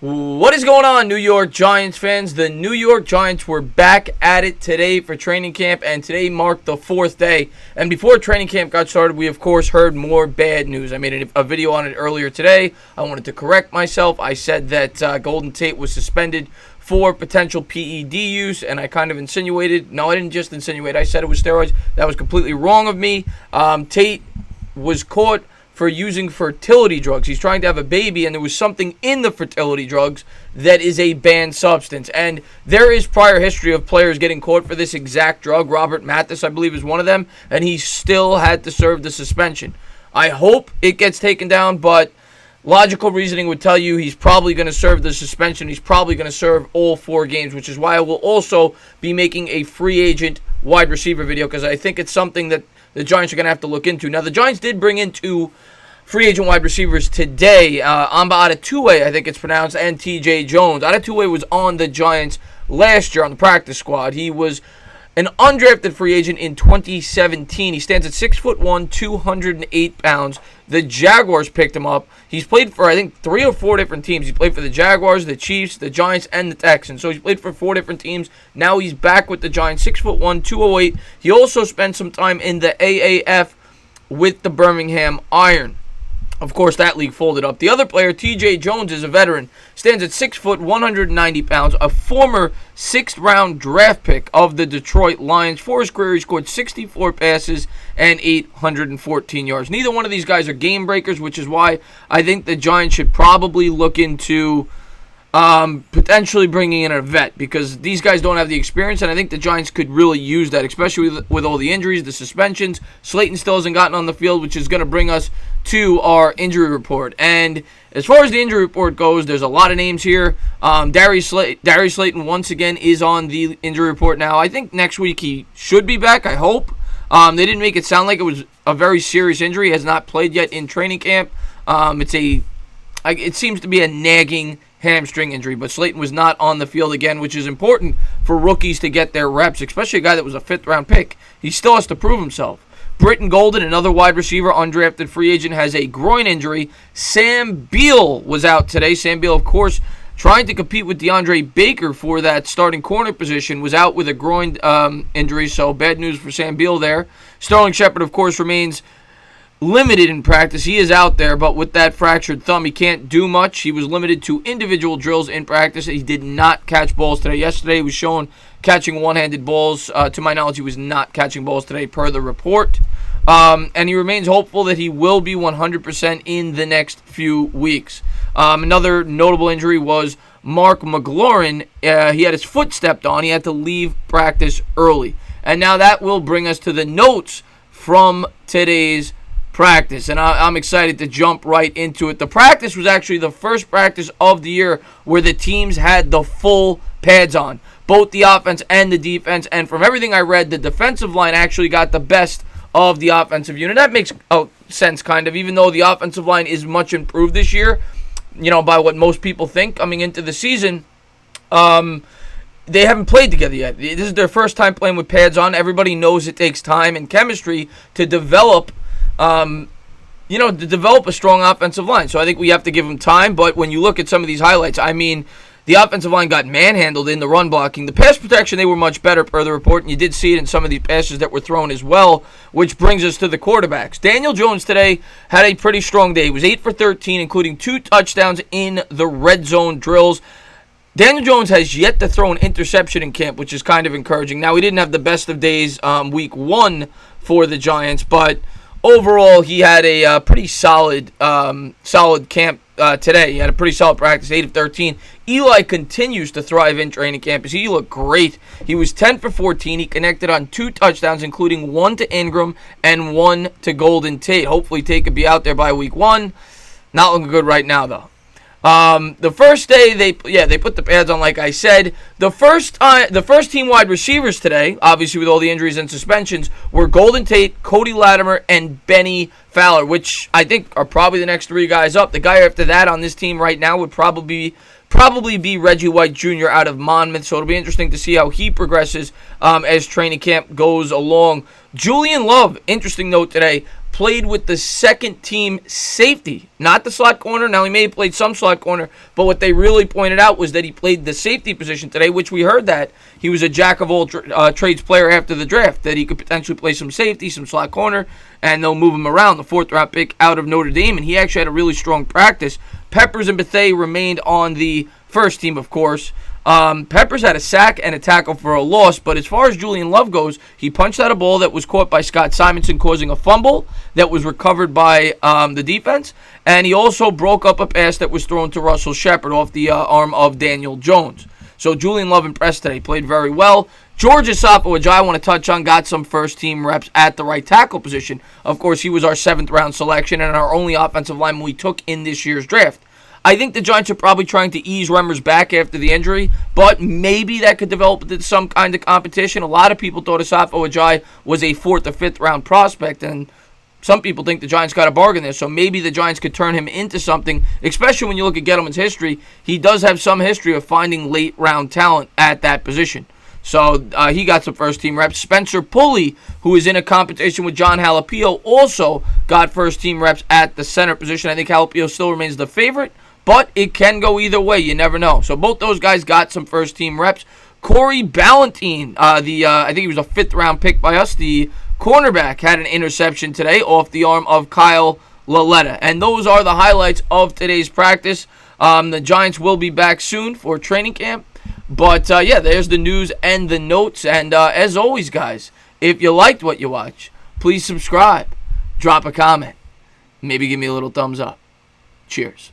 What is going on, New York Giants fans? The New York Giants were back at it today for training camp, and today marked the fourth day. And before training camp got started, we of course heard more bad news. I made a video on it earlier today. I wanted to correct myself. I said that Golden Tate was suspended for potential PED use, and I kind of insinuated. No, I didn't just insinuate. I said it was steroids. That was completely wrong of me. Tate was caught for using fertility drugs. He's trying to have a baby, and there was something in the fertility drugs that is a banned substance. And there is prior history of players getting caught for this exact drug. Robert Mathis, I believe, is one of them, and he still had to serve the suspension. I hope it gets taken down, but logical reasoning would tell you he's probably going to serve the suspension. He's probably going to serve all 4 games, which is why I will also be making a free agent wide receiver video, because I think it's something that the Giants are going to have to look into. Now, the Giants did bring in 2 free agent wide receivers today. Amba Adetowe, I think it's pronounced, and TJ Jones. Adetowe was on the Giants last year on the practice squad. He was an undrafted free agent in 2017. He stands at 6'1", 208 pounds. The Jaguars picked him up. He's played for, I think, 3 or 4 different teams. He played for the Jaguars, the Chiefs, the Giants, and the Texans. So he's played for 4 different teams. Now he's back with the Giants, 6'1", 208. He also spent some time in the AAF with the Birmingham Iron. Of course, that league folded up. The other player, TJ Jones, is a veteran. Stands at 6 foot, 190 pounds. A former 6th-round draft pick of the Detroit Lions. For his career, he scored 64 passes and 814 yards. Neither one of these guys are game breakers, which is why I think the Giants should probably look into potentially bringing in a vet, because these guys don't have the experience, and I think the Giants could really use that, especially with all the injuries, the suspensions. Slayton still hasn't gotten on the field, which is going to bring us to our injury report. And as far as the injury report goes, there's a lot of names here. Darius Slayton once again is on the injury report now. I think next week he should be back, I hope. They didn't make it sound like it was a very serious injury. He has not played yet in training camp. It seems to be a nagging hamstring injury, but Slayton was not on the field again, which is important for rookies to get their reps, especially a guy that was a 5th-round pick. He still has to prove himself. Britton Golden, another wide receiver, undrafted free agent, has a groin injury. Sam Beal was out today. Sam Beal, of course, trying to compete with DeAndre Baker for that starting corner position, was out with a groin injury, so bad news for Sam Beal there. Sterling Shepard, of course, remains limited in practice. He is out there, but with that fractured thumb, he can't do much. He was limited to individual drills in practice. He did not catch balls today. Yesterday, he was shown catching one-handed balls. To my knowledge, he was not catching balls today, per the report. And he remains hopeful that he will be 100% in the next few weeks. Another notable injury was Mark McLaurin. He had his foot stepped on. He had to leave practice early. And now that will bring us to the notes from today's practice, and I'm excited to jump right into it. The practice was actually the first practice of the year where the teams had the full pads on, both the offense and the defense, and from everything I read, the defensive line actually got the best of the offensive unit. That makes sense, kind of, even though the offensive line is much improved this year, by what most people think coming into the season. They haven't played together yet. This is their first time playing with pads on. Everybody knows it takes time and chemistry to develop to develop a strong offensive line. So I think we have to give them time. But when you look at some of these highlights, I mean, the offensive line got manhandled in the run blocking. The pass protection, they were much better per the report, and you did see it in some of these passes that were thrown as well, which brings us to the quarterbacks. Daniel Jones today had a pretty strong day. He was 8 for 13, including 2 touchdowns in the red zone drills. Daniel Jones has yet to throw an interception in camp, which is kind of encouraging. Now, he didn't have the best of days week 1 for the Giants, but overall, he had a pretty solid camp today. He had a pretty solid practice, 8 of 13. Eli continues to thrive in training camp as he looked great. He was 10 for 14. He connected on 2 touchdowns, including 1 to Ingram and 1 to Golden Tate. Hopefully, Tate could be out there by week 1. Not looking good right now, though. The first day they put the pads on, like I said. The first team wide receivers today, obviously with all the injuries and suspensions, were Golden Tate, Cody Latimer, and Benny Fowler, which I think are probably the next 3 guys up. The guy after that on this team right now would probably be Reggie White Jr. out of Monmouth, so it'll be interesting to see how he progresses as training camp goes along. Julian Love, interesting note today, played with the second team safety, not the slot corner. Now, he may have played some slot corner, but what they really pointed out was that he played the safety position today, which we heard that he was a jack of all trades player after the draft, that he could potentially play some safety, some slot corner, and they'll move him around. The 4th-round pick out of Notre Dame, and he actually had a really strong practice. Peppers and Bethea remained on the first team, of course. Peppers had a sack and a tackle for a loss, but as far as Julian Love goes, he punched out a ball that was caught by Scott Simonson, causing a fumble that was recovered by the defense, and he also broke up a pass that was thrown to Russell Shepard off the arm of Daniel Jones. So Julian Love impressed today, played very well. George Asafa, which I want to touch on, got some first-team reps at the right tackle position. Of course, he was our 7th-round selection and our only offensive lineman we took in this year's draft. I think the Giants are probably trying to ease Remmers back after the injury, but maybe that could develop into some kind of competition. A lot of people thought Asafa Ojai was a 4th or 5th-round prospect, and some people think the Giants got a bargain there, so maybe the Giants could turn him into something, especially when you look at Gettleman's history. He does have some history of finding late-round talent at that position. So he got some first-team reps. Spencer Pulley, who is in a competition with John Halapio, also got first-team reps at the center position. I think Halapio still remains the favorite, but it can go either way. You never know. So both those guys got some first-team reps. Corey Ballentine, I think he was a 5th-round pick by us, the cornerback, had an interception today off the arm of Kyle Laletta. And those are the highlights of today's practice. The Giants will be back soon for training camp. But, yeah, there's the news and the notes. And as always, guys, if you liked what you watch, please subscribe, drop a comment, maybe give me a little thumbs up. Cheers.